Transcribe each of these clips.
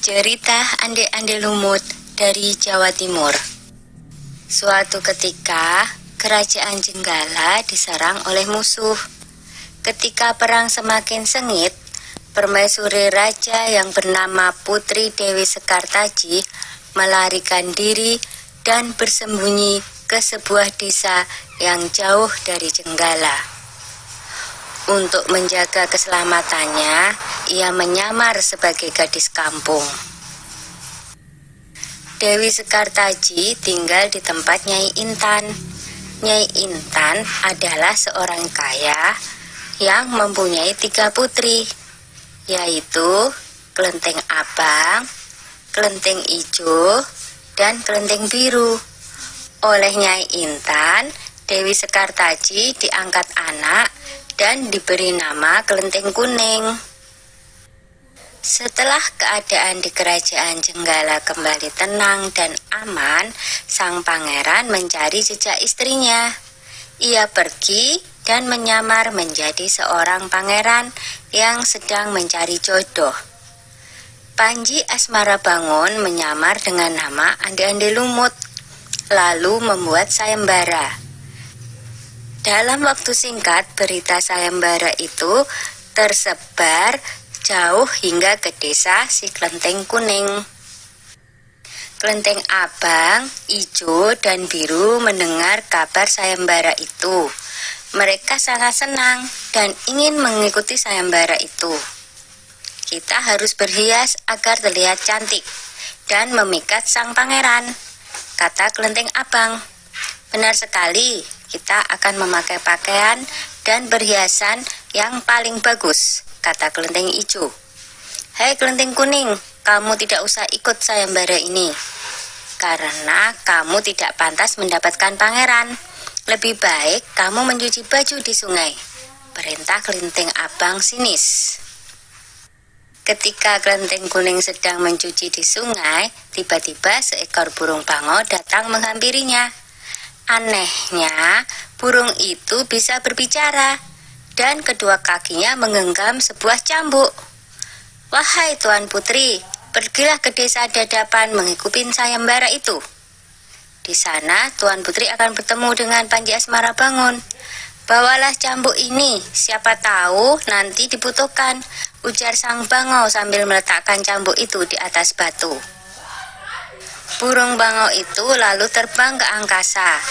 Cerita Ande-Ande Lumut dari Jawa Timur. Suatu ketika, kerajaan Jenggala diserang oleh musuh. Ketika perang semakin sengit, permaisuri raja yang bernama Putri Dewi Sekartaji melarikan diri dan bersembunyi ke sebuah desa yang jauh dari Jenggala. Untuk menjaga keselamatannya, ia menyamar sebagai gadis kampung. Dewi Sekartaji tinggal di tempat Nyai Intan. Nyai Intan adalah seorang kaya yang mempunyai 3 putri, yaitu Kelenteng Abang, Kelenteng Ijo, dan Kelenteng Biru. Oleh Nyai Intan, Dewi Sekartaji diangkat anak dan diberi nama Kelenteng Kuning. Setelah keadaan di kerajaan Jenggala kembali tenang dan aman, sang pangeran mencari jejak istrinya. Ia pergi dan menyamar menjadi seorang pangeran yang sedang mencari jodoh. Panji Asmarabangun menyamar dengan nama Ande-Ande Lumut, lalu membuat sayembara. Dalam waktu singkat, berita sayembara itu tersebar jauh hingga ke desa si Kelenteng Kuning. Kelenteng Abang, Ijo, dan Biru mendengar kabar sayembara itu. Mereka sangat senang dan ingin mengikuti sayembara itu. Kita harus berhias agar terlihat cantik dan memikat sang pangeran, kata Kelenteng Abang. Benar sekali, kita akan memakai pakaian dan perhiasan yang paling bagus, kata Kelenteng Ijo. Hai Kelenteng Kuning, kamu tidak usah ikut sayembara ini, karena kamu tidak pantas mendapatkan pangeran. Lebih baik kamu mencuci baju di sungai, perintah Kelenteng Abang sinis. Ketika Kelenteng Kuning sedang mencuci di sungai, tiba-tiba seekor burung bango datang menghampirinya. Anehnya, burung itu bisa berbicara dan kedua kakinya menggenggam sebuah cambuk. Wahai Tuan Putri, pergilah ke desa Dadapan mengikuti sayembara itu. Di sana Tuan Putri akan bertemu dengan Panji Asmarabangun. Bawalah cambuk ini, siapa tahu nanti dibutuhkan, ujar sang bango sambil meletakkan cambuk itu di atas batu. Burung bango itu lalu terbang ke angkasa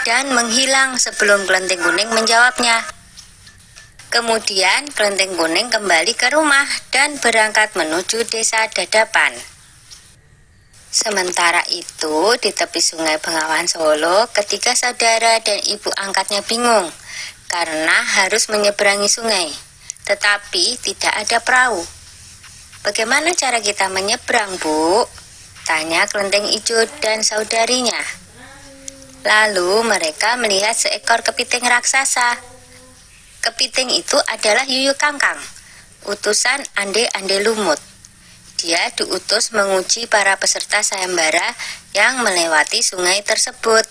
dan menghilang sebelum Kelenteng Kuning menjawabnya. Kemudian Kelenteng Kuning kembali ke rumah dan berangkat menuju desa Dadapan. Sementara itu, di tepi sungai Bengawan Solo, ketiga saudara dan ibu angkatnya bingung karena harus menyeberangi sungai, tetapi tidak ada perahu. Bagaimana cara kita menyeberang, Bu? Tanya Kelenteng Ijo dan saudarinya. Lalu mereka melihat seekor kepiting raksasa. Kepiting itu adalah Yuyu Kangkang, utusan Ande-Ande Lumut. Dia diutus menguji para peserta sayembara yang melewati sungai tersebut.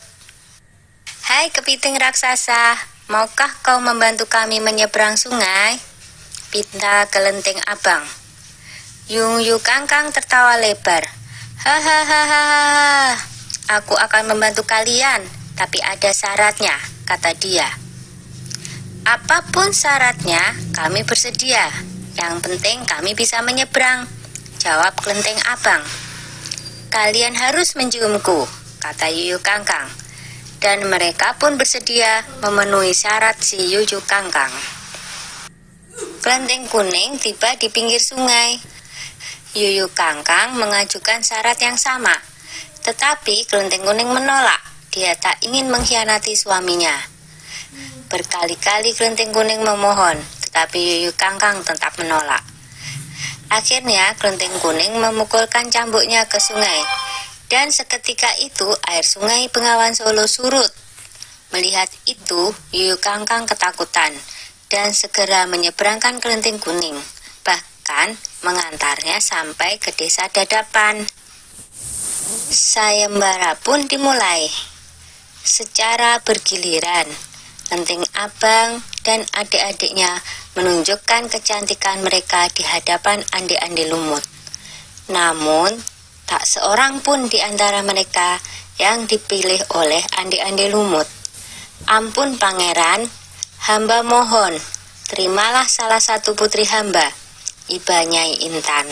Hai kepiting raksasa, maukah kau membantu kami menyeberang sungai? Pinta Kelenteng Abang. Yuyu Kangkang tertawa lebar. Hahaha, aku akan membantu kalian, tapi ada syaratnya, kata dia. Apapun syaratnya, kami bersedia. Yang penting kami bisa menyeberang, jawab Kelenteng Abang. Kalian harus menciumku, kata Yuyu Kangkang. Dan mereka pun bersedia memenuhi syarat si Yuyu Kangkang. Kelenteng Kuning tiba di pinggir sungai. Yuyu Kangkang mengajukan syarat yang sama, tetapi Kelenteng Kuning menolak. Dia tak ingin mengkhianati suaminya. Berkali-kali Kelenteng Kuning memohon, tetapi Yuyu Kangkang tetap menolak. Akhirnya Kelenteng Kuning memukulkan cambuknya ke sungai, dan seketika itu air sungai Bengawan Solo surut. Melihat itu, Yuyu Kangkang ketakutan dan segera menyeberangkan Kelenteng Kuning, bahkan mengantarnya sampai ke desa Dadapan. Sayembara pun dimulai. Secara bergiliran, Kelenteng Abang dan adik-adiknya menunjukkan kecantikan mereka di hadapan Ande-Ande Lumut. Namun, tak seorang pun di antara mereka yang dipilih oleh Ande-Ande Lumut. Ampun pangeran, hamba mohon, terimalah salah satu putri hamba, iba Nyai Intan.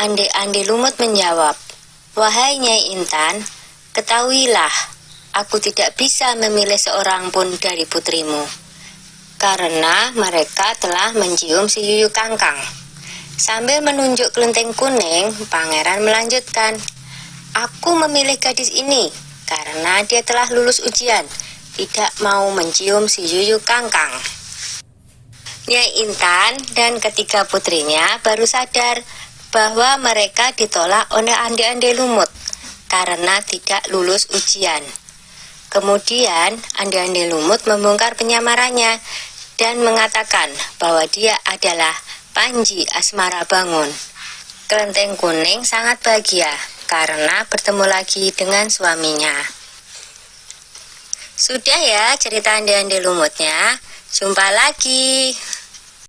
Ande-Ande Lumut menjawab, wahai Nyai Intan, ketahuilah, aku tidak bisa memilih seorang pun dari putrimu, karena mereka telah mencium si Yuyu Kangkang. Sambil menunjuk kelenteng kuning, pangeran melanjutkan, aku memilih gadis ini karena dia telah lulus ujian, tidak mau mencium si Yuyu Kangkang. Nyai Intan dan ketiga putrinya baru sadar bahwa mereka ditolak oleh Ande-Ande Lumut karena tidak lulus ujian. Kemudian Ande-Ande Lumut membongkar penyamarannya dan mengatakan bahwa dia adalah Panji Asmara Bangun. Kelenteng kuning sangat bahagia karena bertemu lagi dengan suaminya. Sudah ya cerita Ande-Ande Lumutnya. Jumpa lagi.